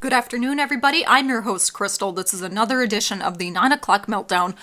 Good afternoon, everybody. I'm your host, Crystal. This is another edition of the 9 o'clock Meltdown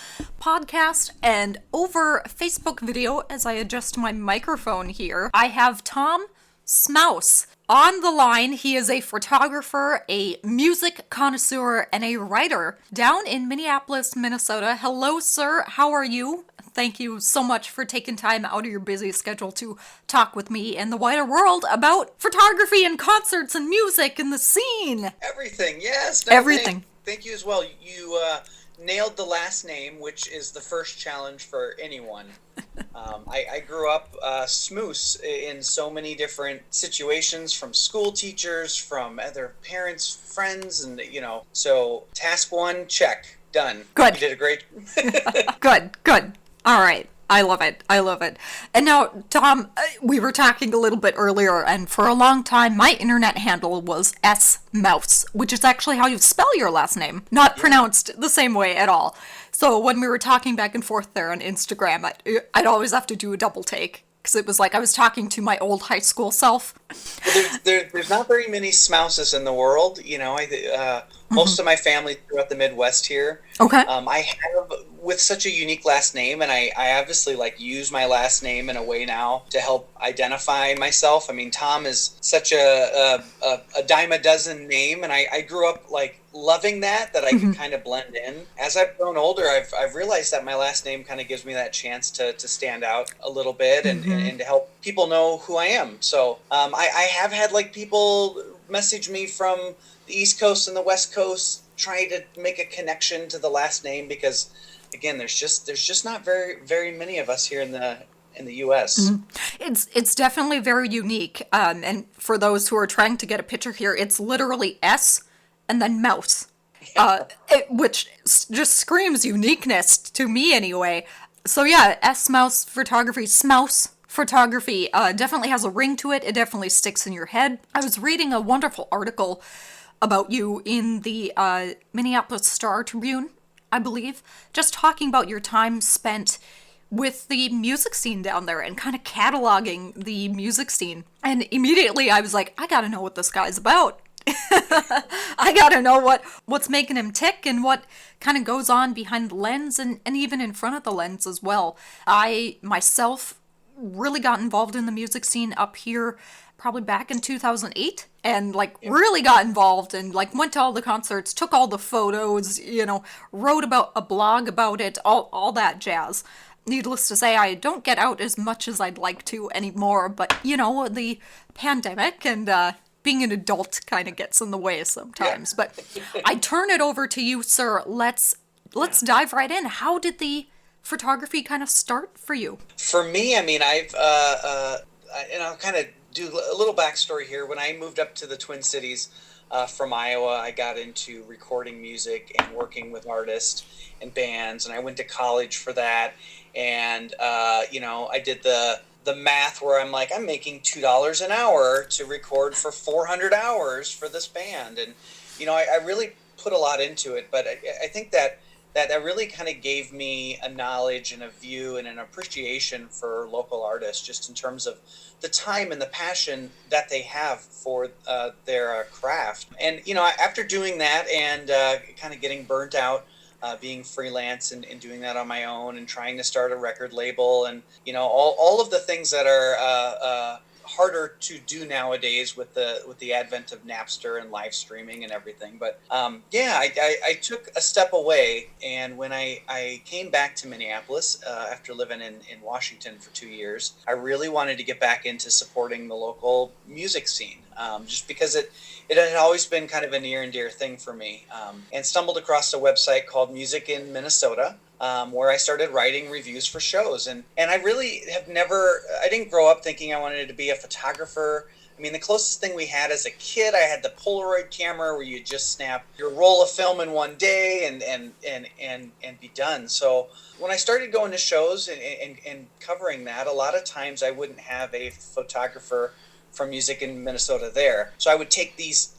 podcast. And over Facebook video, as I adjust my microphone here, I have Tom Smouse on the line. He is a photographer, a music connoisseur, and a writer down in Minneapolis, Minnesota. Hello, sir. How are you? Thank you so much for taking time out of your busy schedule to talk with me and the wider world about photography and concerts and music and the scene. Everything, yes. Everything. Thank you as well. You nailed the last name, which is the first challenge for anyone. I grew up Smouse in so many different situations, from school teachers, from other parents, friends, and so task one, check, done. Good. You did a great. Good. All right. I love it. And now, Tom, we were talking a little bit earlier, and for a long time, my internet handle was Smouse, which is actually how you spell your last name, not pronounced the same way at all. So when we were talking back and forth there on Instagram, I'd always have to do a double take, because it was like I was talking to my old high school self. Well, there's not very many Smouses in the world. Most of my family throughout the Midwest here. Okay. I have, with such a unique last name, and I obviously use my last name in a way now to help identify myself. I mean, Tom is such a dime a dozen name, and I grew up loving that I could kind of blend in. As I've grown older, I've realized that my last name kind of gives me that chance to stand out a little bit and to help people know who I am. So I have had people message me from the East Coast and the West Coast trying to make a connection to the last name, because again, there's just not very many of us here in the U.S. Mm-hmm. It's definitely very unique. And for those who are trying to get a picture here, it's literally S and then mouse, which just screams uniqueness to me anyway. So yeah, Smouse photography, Smouse photography definitely has a ring to it. It definitely sticks in your head. I was reading a wonderful article about you in the Minneapolis Star-Tribune, I believe, just talking about your time spent with the music scene down there and kind of cataloging the music scene. And immediately I was like, I gotta know what this guy's about. I gotta know what's making him tick and what kind of goes on behind the lens and even in front of the lens as well. I myself really got involved in the music scene up here probably back in 2008 and really got involved and went to all the concerts, took all the photos, wrote about a blog about it, all that jazz. Needless to say, I don't get out as much as I'd like to anymore, but the pandemic and being an adult kind of gets in the way sometimes. Yeah. But I turn it over to you, sir. Let's dive right in. How did the photography kind of start for you? For me, I mean, I've kind of do a little backstory here. When I moved up to the Twin Cities from Iowa, I got into recording music and working with artists and bands, and I went to college for that. And I did the math where I'm making $2 an hour to record for 400 hours for this band, and I really put a lot into it. But I think that really kind of gave me a knowledge and a view and an appreciation for local artists, just in terms of the time and the passion that they have for their craft. And after doing that and kind of getting burnt out, being freelance and doing that on my own and trying to start a record label and all of the things that are harder to do nowadays with the advent of Napster and live streaming and everything. But I took a step away, and when I came back to Minneapolis after living in Washington for 2 years, I really wanted to get back into supporting the local music scene, just because it had always been kind of a near and dear thing for me, and stumbled across a website called Music in Minnesota, where I started writing reviews for shows. And I really I didn't grow up thinking I wanted to be a photographer. I mean, the closest thing we had as a kid, I had the Polaroid camera where you just snap your roll of film in one day and be done. So when I started going to shows and covering that, a lot of times I wouldn't have a photographer from Music in Minnesota there. So I would take these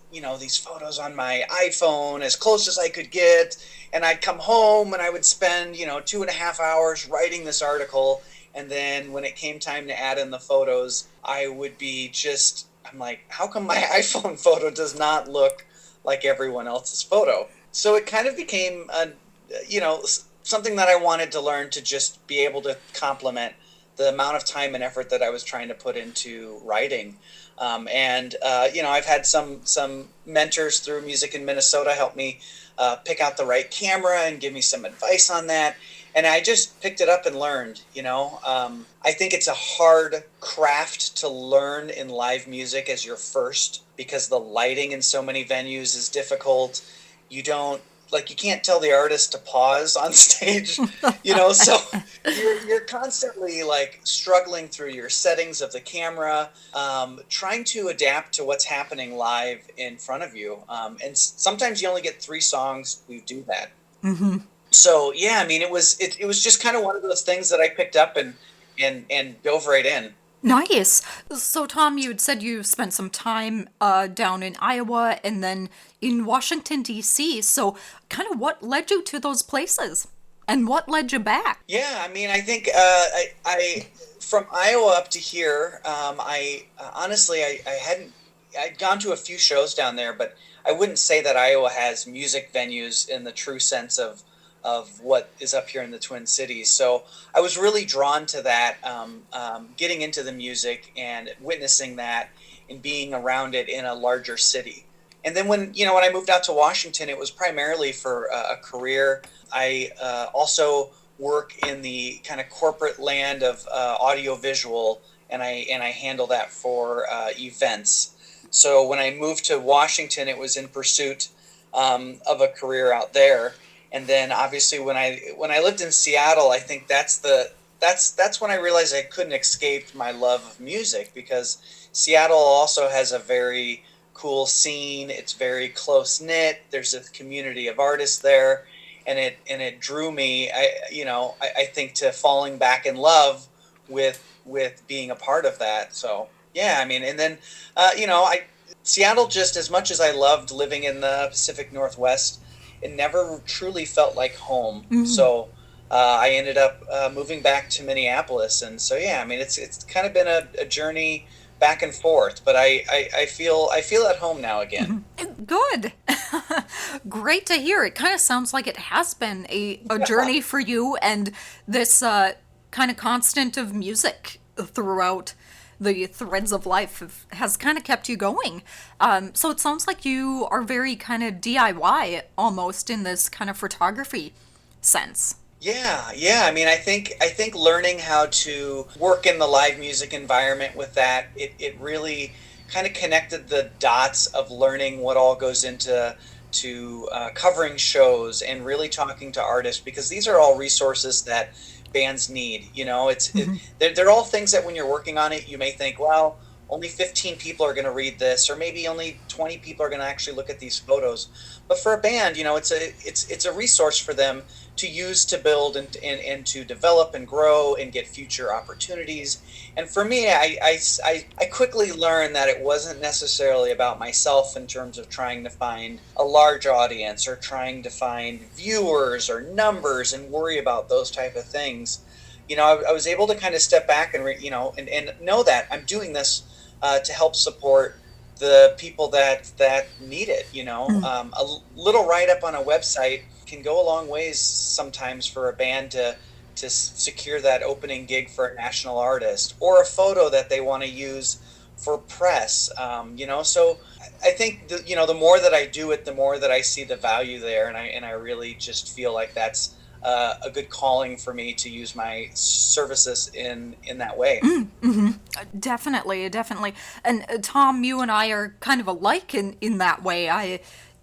photos on my iPhone as close as I could get, and I'd come home and I would spend 2.5 hours writing this article, and then when it came time to add in the photos, I would be I'm like, how come my iPhone photo does not look like everyone else's photo. So it kind of became something that I wanted to learn to just be able to complement the amount of time and effort that I was trying to put into writing. I've had some mentors through music in Minnesota help me pick out the right camera and give me some advice on that. And I just picked it up and learned. I think it's a hard craft to learn in live music as your first, because the lighting in so many venues is difficult. You don't like, you can't tell the artist to pause on stage, so you're constantly like struggling through your settings of the camera, trying to adapt to what's happening live in front of you. And sometimes you only get 3 songs. We do that. Mm-hmm. So yeah, I mean, it was just kind of one of those things that I picked up and dove right in. Nice. So, Tom, you had said you spent some time down in Iowa and then in Washington, D.C. So, kind of what led you to those places? And what led you back? Yeah, I mean, I think I from Iowa up to here, I honestly I hadn't I'd gone to a few shows down there, but I wouldn't say that Iowa has music venues in the true sense of what is up here in the Twin Cities. So I was really drawn to that, getting into the music and witnessing that and being around it in a larger city. And then when I moved out to Washington, it was primarily for a career. I also work in the kind of corporate land of audio visual, and I handle that for events. So when I moved to Washington, it was in pursuit of a career out there. And then obviously when I lived in Seattle, I think that's when I realized I couldn't escape my love of music, because Seattle also has a very cool scene. It's very close knit. There's a community of artists there, and it drew me. I think to falling back in love with being a part of that. So yeah, I mean, and then Seattle, just as much as I loved living in the Pacific Northwest, it never truly felt like home. Mm-hmm. So I ended up moving back to Minneapolis, and so yeah, I mean, it's kind of been a journey back and forth, but I feel at home now again. Mm-hmm. Good. Great to hear. It kind of sounds like it has been a journey for you, and this kind of constant of music throughout the threads of life has kind of kept you going. So it sounds like you are very kind of DIY almost in this kind of photography sense. Yeah. I mean, I think learning how to work in the live music environment with that, it really kind of connected the dots of learning what all goes into covering shows and really talking to artists, because these are all resources that bands need. They're all things that when you're working on it, you may think, well, only 15 people are going to read this, or maybe only 20 people are going to actually look at these photos. But for a band, it's a resource for them to use to build and to develop and grow and get future opportunities. And for me, I quickly learned that it wasn't necessarily about myself in terms of trying to find a large audience or trying to find viewers or numbers and worry about those type of things. I was able to kind of step back and and know that I'm doing this to help support the people that need it. A little write up on a website can go a long ways sometimes for a band to secure that opening gig for a national artist, or a photo that they want to use for press. So I think the more that I do it, the more that I see the value there, and I really just feel like that's a good calling for me to use my services in that way. Mm-hmm. Definitely. And Tom, you and I are kind of alike in that way.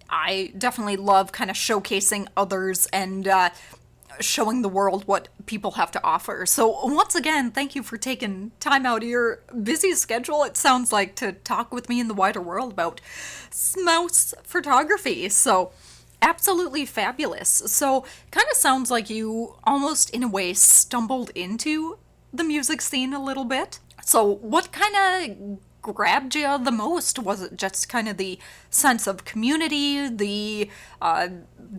I definitely love kind of showcasing others and showing the world what people have to offer. So once again, thank you for taking time out of your busy schedule, it sounds like, to talk with me in the wider world about Smouse photography. So absolutely fabulous. So kind of sounds like you almost in a way stumbled into the music scene a little bit. So what kind of grabbed you the most? Was it just kind of the sense of community, the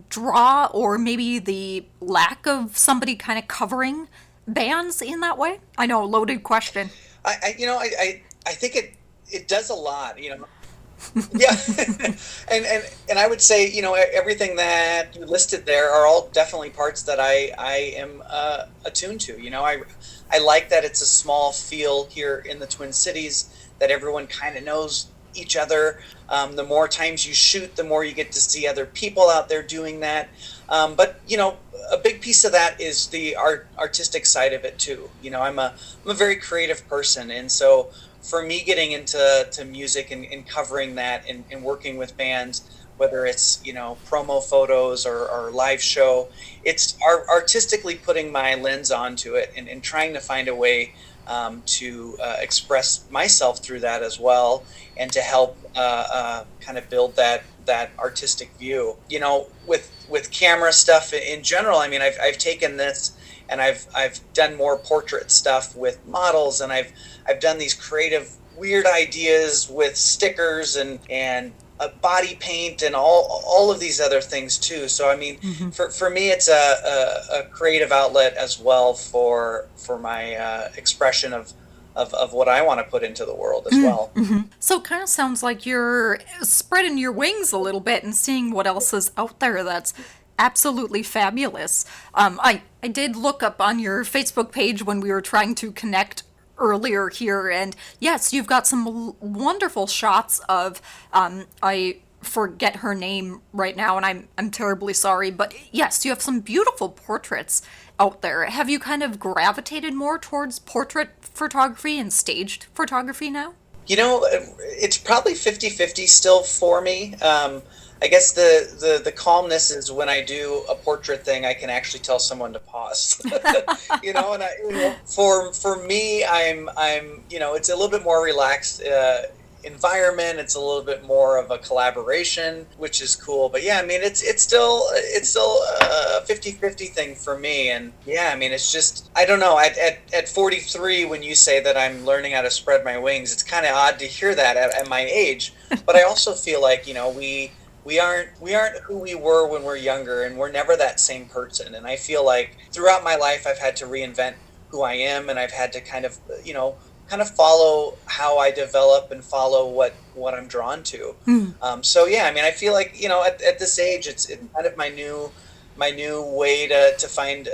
draw, or maybe the lack of somebody kind of covering bands in that way? I know, loaded question. I think it does a lot. Yeah. And I would say, everything that you listed there are all definitely parts that I am attuned to. I like that it's a small feel here in the Twin Cities, that everyone kind of knows each other. The more times you shoot, the more you get to see other people out there doing that. But a big piece of that is the artistic side of it too. I'm a very creative person, and so for me, getting into music and covering that, and working with bands, whether it's promo photos or live show, it's artistically putting my lens onto it, and trying to find a way to express myself through that as well, and to help kind of build that artistic view. With camera stuff in general, I mean, I've taken this, and I've done more portrait stuff with models, and I've done these creative weird ideas with stickers and body paint and all of these other things too. So I mean, Hmm. for me, it's a creative outlet as well for my expression of what I want to put into the world as well. So it kind of sounds like you're spreading your wings a little bit and seeing what else is out there. That's absolutely fabulous. I did look up on your Facebook page when we were trying to connect earlier here, and yes, you've got some wonderful shots of I forget her name right now, and I'm terribly sorry, but yes, you have some beautiful portraits out there. Have you kind of gravitated more towards portrait photography and staged photography now? It's probably 50-50 still for me. I guess the calmness is when I do a portrait thing, I can actually tell someone to pause. And for me, it's a little bit more relaxed environment. It's a little bit more of a collaboration, which is cool. But yeah, I mean, it's still a 50-50 thing for me. And yeah, I mean, it's just, I don't know. At 43, when you say that I'm learning how to spread my wings, it's kind of odd to hear that at my age. But I also feel like, we aren't who we were when we're younger, and we're never that same person. And I feel like throughout my life, I've had to reinvent who I am, and I've had to kind of follow how I develop and follow what I'm drawn to. So yeah, I mean, I feel like at this age, it's kind of my new way to find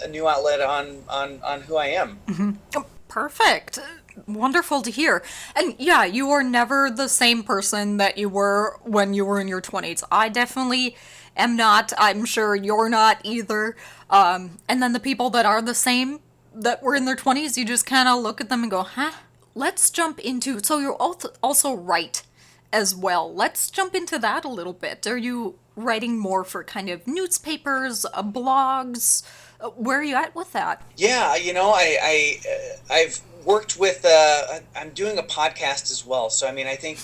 a new outlet on who I am. Perfect. Wonderful to hear. And yeah, you are never the same person that you were when you were in your 20s. I definitely am not. I'm sure you're not either. And then the people that are the same that were in their 20s, you just kind of look at them and go, huh? Let's jump into. So you're also write as well. Let's jump into that a little bit. Are you writing more for kind of newspapers, blogs? Where are you at with that? Yeah, I've worked with. I'm doing a podcast as well. So I mean, I think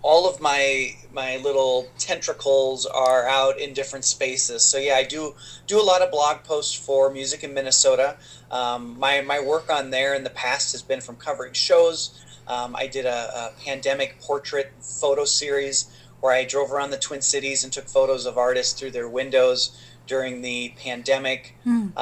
all of my little tentacles are out in different spaces. So yeah, I do a lot of blog posts for Music in Minnesota. My work on there in the past has been from covering shows. I did a pandemic portrait photo series where I drove around the Twin Cities and took photos of artists through their windows during the pandemic. And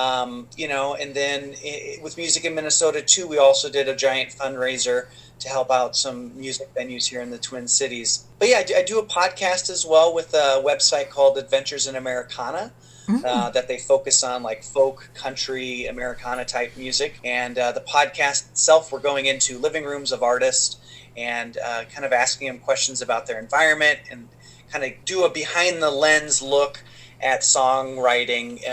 then with Music in Minnesota too, we also did a giant fundraiser to help out some music venues here in the Twin Cities. But yeah, I do a podcast as well with a website called Adventures in Americana. That they focus on like folk, country, Americana type music. And the podcast itself, we're going into living rooms of artists and kind of asking them questions about their environment, and kind of do a behind the lens look at songwriting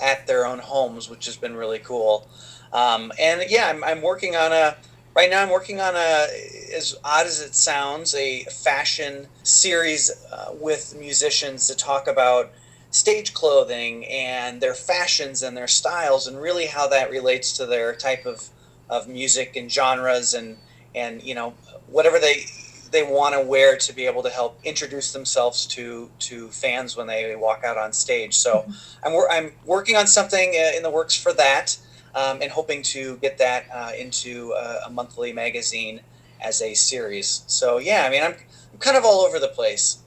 at their own homes, which has been really cool. And yeah, I'm working on right now I'm working on as odd as it sounds, a fashion series with musicians to talk about stage clothing and their fashions and their styles, and really how that relates to their type of music and genres, and whatever they want to wear to be able to help introduce themselves to fans when they walk out on stage. So I'm working on something in the works for that, and hoping to get that into a monthly magazine as a series. So yeah, I mean, I'm kind of all over the place.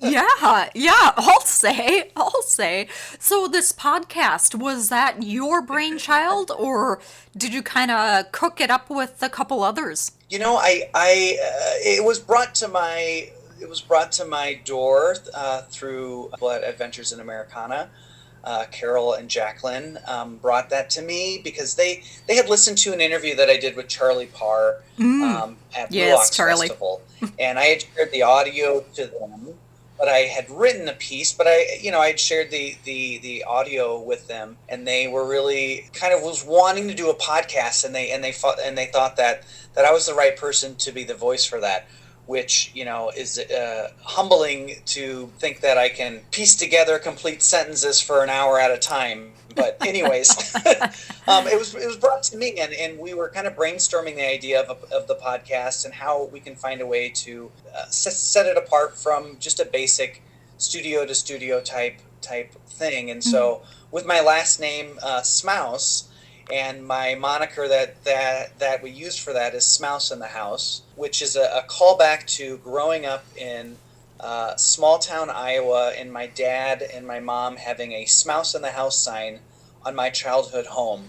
Yeah, I'll say. So this podcast, was that your brainchild, or did you kind of cook it up with a couple others? It was brought to my door through Blood Adventures in Americana. Carol and Jacqueline brought that to me because they had listened to an interview that I did with Charlie Parr at Blue Yes, Ox Charlie. Festival, and I had shared the audio to them. But I had written the piece, but I had shared the audio with them, and they were really kind of was wanting to do a podcast, and they thought that I was the right person to be the voice for that, which is humbling to think that I can piece together complete sentences for an hour at a time. But anyways, it was brought to me, and we were kind of brainstorming the idea of the podcast and how we can find a way to set it apart from just a basic studio to studio type thing. And so with my last name, Smouse, and my moniker that we use for that is Smouse in the House, which is a callback to growing up in small town Iowa, and my dad and my mom having a Smouse in the House sign on my childhood home.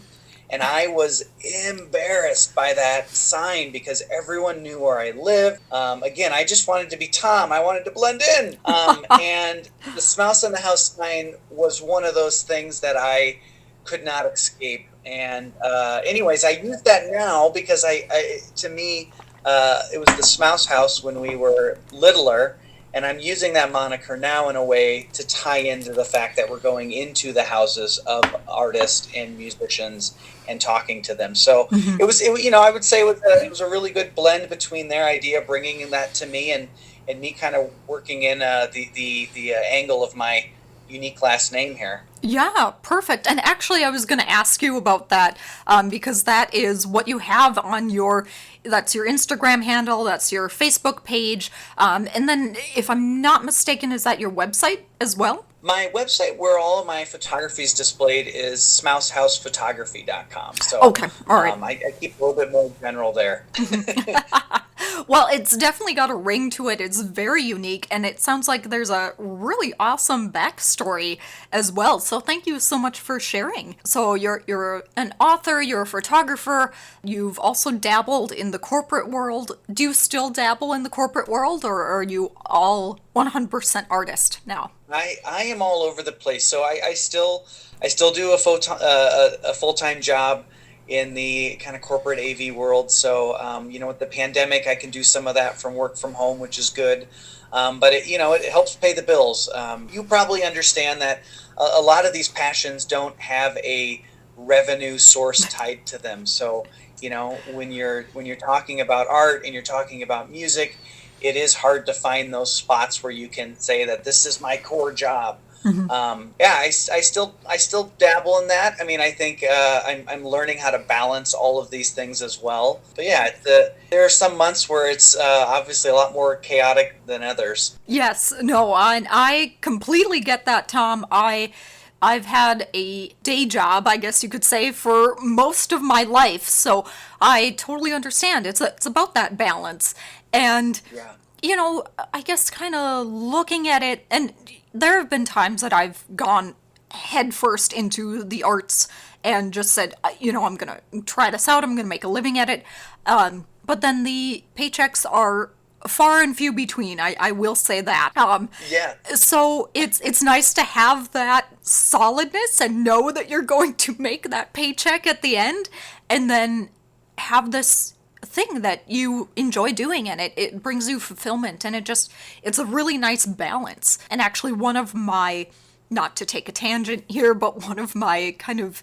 And I was embarrassed by that sign because everyone knew where I lived. Again, I just wanted to be Tom. I wanted to blend in. And the Smouse in the House sign was one of those things that I could not escape. And anyways, I use that now because to me, it was the Smouse House when we were littler, and I'm using that moniker now in a way to tie into the fact that we're going into the houses of artists and musicians and talking to them. So I would say it was a really good blend between their idea bringing that to me and me kind of working in the angle of my unique last name here. Yeah, perfect. And actually, I was going to ask you about that because that is what you have on that's your Instagram handle, that's your Facebook page. And then, if I'm not mistaken, is that your website as well? My website where all of my photography is displayed is smousehousephotograhy.com. So Okay, all right. I keep a little bit more general there. Well, it's definitely got a ring to it. It's very unique, and it sounds like there's a really awesome backstory as well. So thank you so much for sharing. So you're an author, you're a photographer, you've also dabbled in the corporate world. Do you still dabble in the corporate world, or are you all 100% artist now? I am all over the place. So I still do a full-time job in the kind of corporate AV world. So, with the pandemic, I can do some of that from work from home, which is good. But it helps pay the bills. You probably understand that a lot of these passions don't have a revenue source tied to them. So, when you're talking about art and you're talking about music, it is hard to find those spots where you can say that this is my core job. I still dabble in that. I mean, I think I'm learning how to balance all of these things as well. But yeah, there are some months where it's obviously a lot more chaotic than others. Yes, no, I completely get that, Tom. I've had a day job, I guess you could say, for most of my life, so I totally understand. It's about that balance. And, Yeah. I guess kind of looking at it, and there have been times that I've gone headfirst into the arts and just said, I'm going to try this out, I'm going to make a living at it. But then the paychecks are far and few between, I will say that. Yeah. So it's nice to have that solidness and know that you're going to make that paycheck at the end, and then have this thing that you enjoy doing, and it brings you fulfillment, and it's a really nice balance. And actually, one of my, not to take a tangent here, but one of my kind of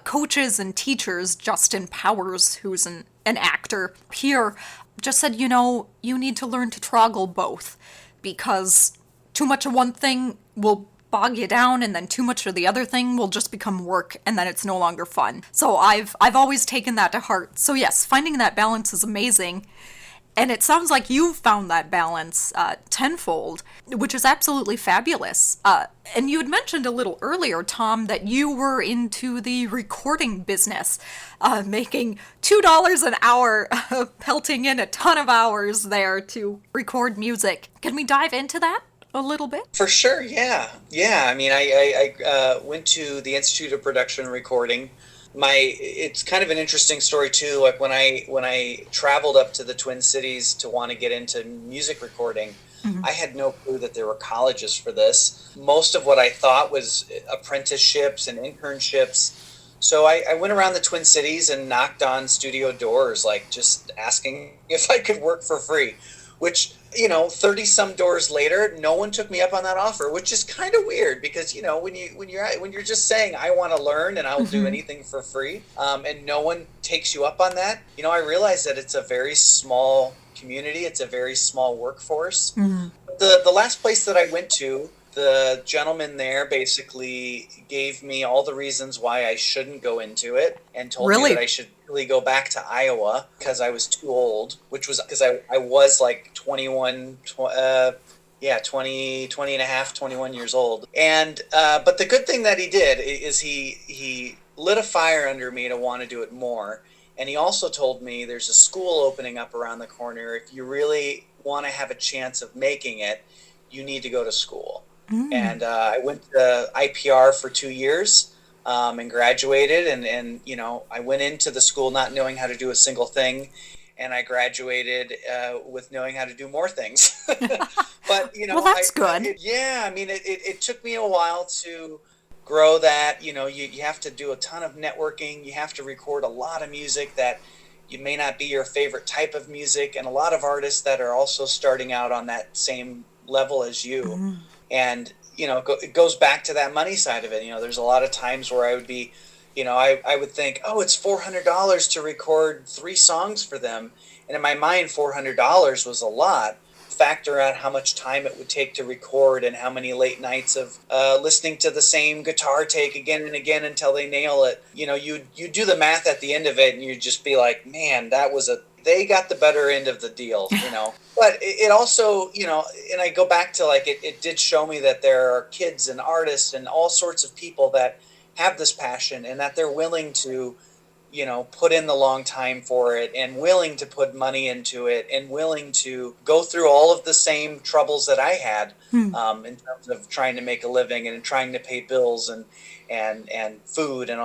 coaches and teachers, Justin Powers, who's an actor here, just said, you need to learn to toggle both, because too much of one thing will bog you down, and then too much of the other thing will just become work, and then it's no longer fun. So I've always taken that to heart. So yes, finding that balance is amazing. And it sounds like you've found that balance tenfold, which is absolutely fabulous. And you had mentioned a little earlier, Tom, that you were into the recording business, making $2 an hour, pelting in a ton of hours there to record music. Can we dive into that a little bit? For sure, yeah, yeah. I mean, I went to the Institute of Production and Recording. It's kind of an interesting story too. Like when I traveled up to the Twin Cities to want to get into music recording, I had no clue that there were colleges for this. Most of what I thought was apprenticeships and internships. So I went around the Twin Cities and knocked on studio doors, like just asking if I could work for free, which, 30 some doors later, no one took me up on that offer, which is kind of weird because, when you're just saying I want to learn and I'll do anything for free, and no one takes you up on that, I realize that it's a very small community. It's a very small workforce. The last place that I went to, the gentleman there basically gave me all the reasons why I shouldn't go into it and told me that I should really go back to Iowa because I was too old, which was because I was like 21, 20 and a half, 21 years old. And, but the good thing that he did is he lit a fire under me to want to do it more. And he also told me there's a school opening up around the corner. If you really want to have a chance of making it, you need to go to school. And I went to IPR for 2 years and graduated. And I went into the school not knowing how to do a single thing. And I graduated with knowing how to do more things. But, well, that's good. It took me a while to grow that. You have to do a ton of networking. You have to record a lot of music that you may not be your favorite type of music. And a lot of artists that are also starting out on that same level as you. And, it goes back to that money side of it. There's a lot of times where I would be, I would think, oh, it's $400 to record 3 songs for them. And in my mind, $400 was a lot. Factor out how much time it would take to record and how many late nights of listening to the same guitar take again and again until they nail it. You do the math at the end of it and you'd just be like, man, they got the better end of the deal, But it also, and I go back to it did show me that there are kids and artists and all sorts of people that have this passion and that they're willing to, put in the long time for it and willing to put money into it and willing to go through all of the same troubles that I had in terms of trying to make a living and trying to pay bills and food and,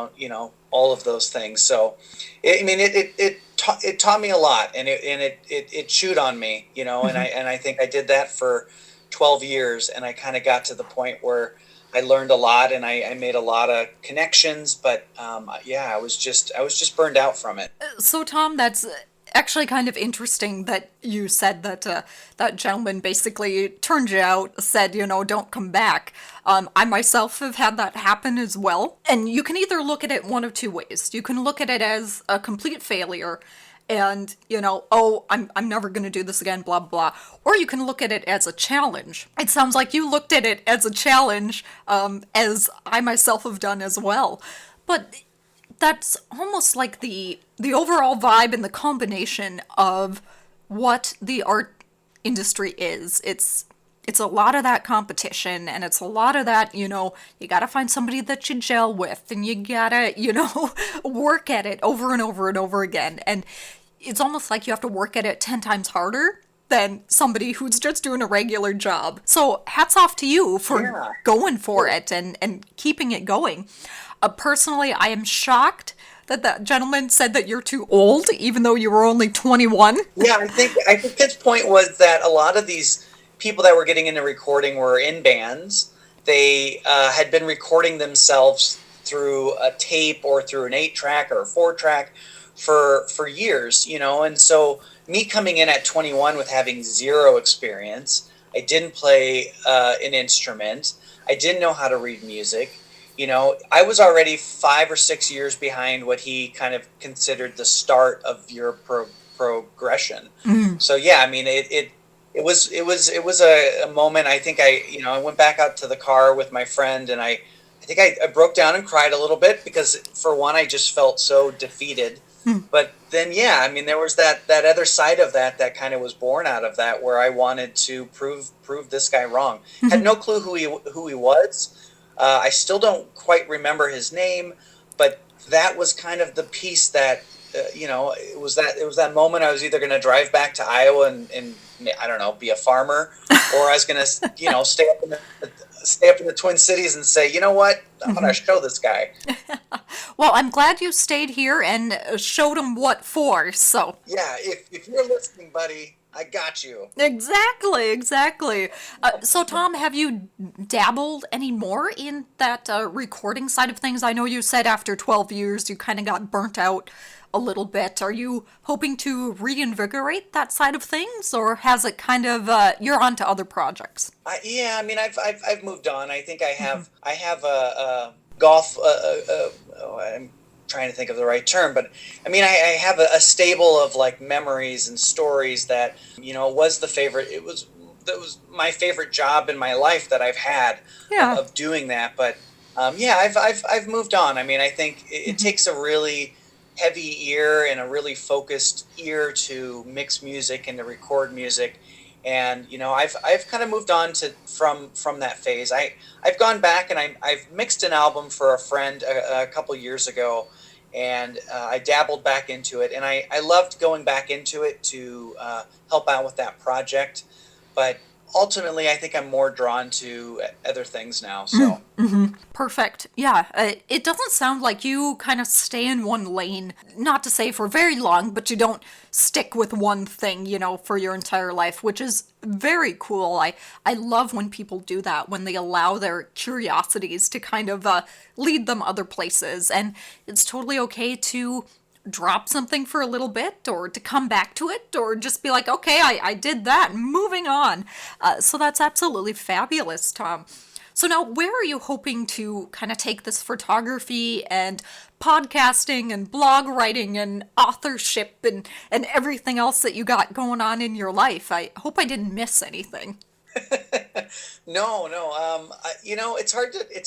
all of those things. So, it taught me a lot and it chewed on me, and I think I did that for 12 years and I kind of got to the point where I learned a lot and I made a lot of connections, but I was just burned out from it. So Tom, that's actually kind of interesting that you said that that gentleman basically turned you out, said, don't come back. I myself have had that happen as well. And you can either look at it one of two ways. You can look at it as a complete failure and, oh, I'm never going to do this again, blah, blah. Or you can look at it as a challenge. It sounds like you looked at it as a challenge, as I myself have done as well. But that's almost like the overall vibe and the combination of what the art industry is. It's a lot of that competition and it's a lot of that, you gotta find somebody that you gel with and you gotta, work at it over and over and over again. And it's almost like you have to work at it 10 times harder than somebody who's just doing a regular job. So hats off to you for going for it and keeping it going. Personally, I am shocked that gentleman said that you're too old, even though you were only 21. Yeah, I think his point was that a lot of these people that were getting into recording were in bands. They had been recording themselves through a tape or through an 8-track or a 4-track for years, and so me coming in at 21 with having zero experience, I didn't play an instrument, I didn't know how to read music. I was already 5 or 6 years behind what he kind of considered the start of your progression. So yeah, it was a moment. I think I went back out to the car with my friend and I think I broke down and cried a little bit because for one, I just felt so defeated But then, yeah, I mean, there was that other side of that kind of was born out of that, where I wanted to prove this guy wrong. Had Mhm. no clue who he was. I still don't quite remember his name, but that was kind of the piece that it was that moment I was either going to drive back to Iowa and I don't know, be a farmer, or I was going to stay up in the Twin Cities and say, you know what, I'm going to Mhm. show this guy. Well, I'm glad you stayed here and showed him what for. So Yeah, if you're listening, buddy, I got you. exactly, exactly. So Tom, have you dabbled any more in that recording side of things? I know you said after 12 years you kind of got burnt out a little bit. Are you hoping to reinvigorate that side of things, or has it kind of you're on to other projects? Yeah, I mean, I've moved on. I think I have a golf. Oh, I'm trying to think of the right term, but I mean, I have a stable of like memories and stories that was the favorite. That was my favorite job in my life that I've had Yeah. of doing that. But yeah, I've moved on. I mean, I think it Mhm. takes a really heavy ear and a really focused ear to mix music and to record music. And I've kind of moved on to from that phase. I've gone back and I've mixed an album for a friend a couple years ago, and I dabbled back into it, and I loved going back into it to help out with that project. But ultimately, I think I'm more drawn to other things now. So Perfect. Yeah. It doesn't sound like you kind of stay in one lane, not to say for very long, but you don't stick with one thing, for your entire life, which is very cool. I love when people do that, when they allow their curiosities to kind of lead them other places. And it's totally okay to drop something for a little bit or to come back to it or just be like, okay, I did that, moving on. So that's absolutely fabulous, Tom. So now, where are you hoping to kind of take this photography and podcasting and blog writing and authorship and everything else that you got going on in your life? I hope I didn't miss anything. no, no. It's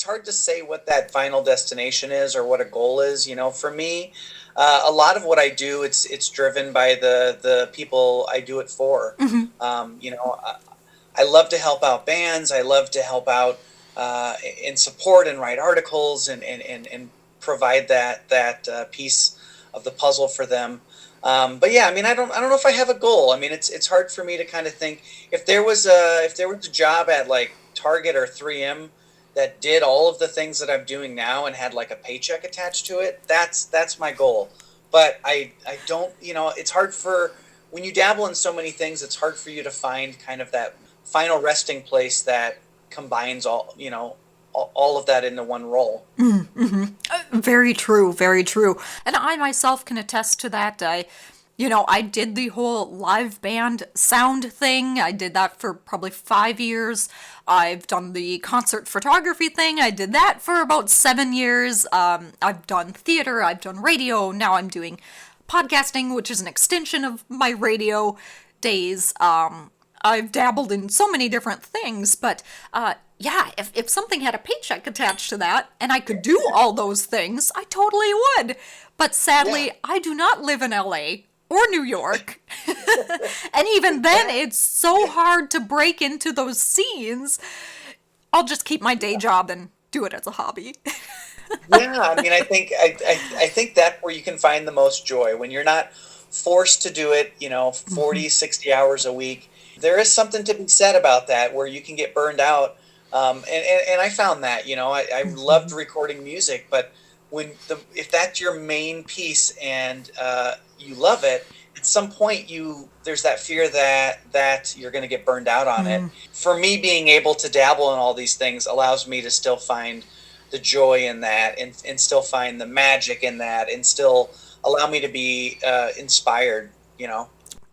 hard to say what that final destination is or what a goal is. For me, a lot of what I do, it's driven by the people I do it for. Hmm. I love to help out bands. I love to help out and support and write articles and provide that piece of the puzzle for them. But yeah, I mean, I don't know if I have a goal. I mean, it's hard for me to kind of think if there was a job at like Target or 3M that did all of the things that I'm doing now and had like a paycheck attached to it. That's my goal. But I don't. It's hard for when you dabble in so many things. It's hard for you to find kind of that final resting place that combines all of that into one role. Very true, very true. And I myself can attest to that. I did the whole live band sound thing. I did that for probably 5 years. I've done the concert photography thing. I did that for about 7 years. I've done theater. I've done radio. Now I'm doing podcasting, which is an extension of my radio days. I've dabbled in so many different things, but yeah, if something had a paycheck attached to that and I could do all those things, I totally would. But Yeah, sadly, I do not live in LA or New York. And even then, yeah, it's so hard to break into those scenes. I'll just keep my day job and do it as a hobby. yeah. I mean, I think that where you can find the most joy when you're not forced to do it. 40, 60 hours a week. There is something to be said about that where you can get burned out. And I found that. I loved recording music, but if that's your main piece and you love it, at some point there's that fear that you're going to get burned out on it. For me, being able to dabble in all these things allows me to still find the joy in that and still find the magic in that and still allow me to be inspired.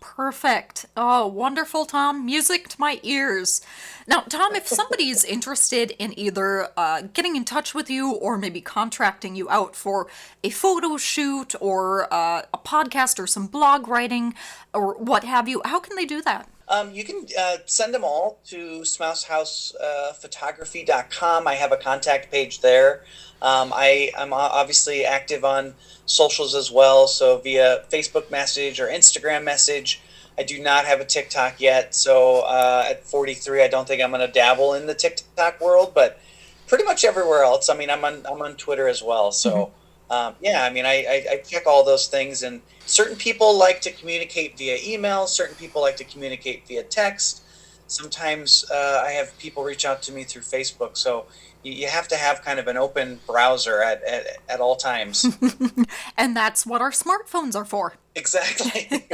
Perfect. Oh, wonderful, Tom. Music to my ears. Now, Tom, if somebody is interested in either getting in touch with you or maybe contracting you out for a photo shoot or a podcast or some blog writing or what have you, how can they do that? You can send them all to smousehouse photography.com. I have a contact page there. I'm obviously active on socials as well, so via Facebook message or Instagram message. I do not have a TikTok yet, so at 43, I don't think I'm going to dabble in the TikTok world, but pretty much everywhere else. I mean, I'm on Twitter as well, Mhm. so yeah. I mean, I check all those things, and certain people like to communicate via email. Certain people like to communicate via text. Sometimes I have people reach out to me through Facebook, so you have to have kind of an open browser at all times. And that's what our smartphones are for. Exactly.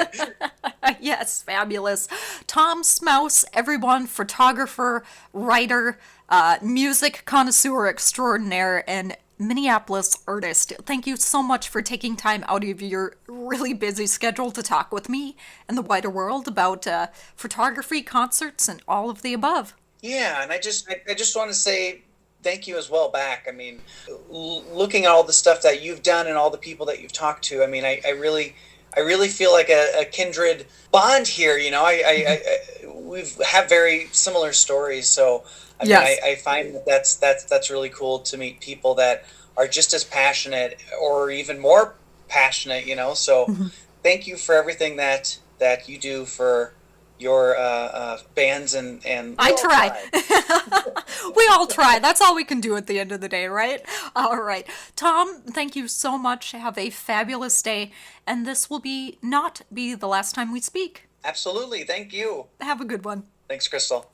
Yes, fabulous. Tom Smouse, everyone, photographer, writer, music connoisseur extraordinaire, and Minneapolis artist. Thank you so much for taking time out of your really busy schedule to talk with me and the wider world about photography, concerts, and all of the above. Yeah, and I just want to say thank you as well back. I mean, looking at all the stuff that you've done and all the people that you've talked to, I mean, I really feel like a kindred bond here. We have very similar stories, so I mean, I, Yes. I find that that's really cool to meet people that are just as passionate or even more passionate. So thank you for everything that you do for your bands, and we I all try. try. We all try. That's all we can do at the end of the day, right? All right. Tom, thank you so much. Have a fabulous day. And this will be not be the last time we speak. Absolutely. Thank you. Have a good one. Thanks, Crystal.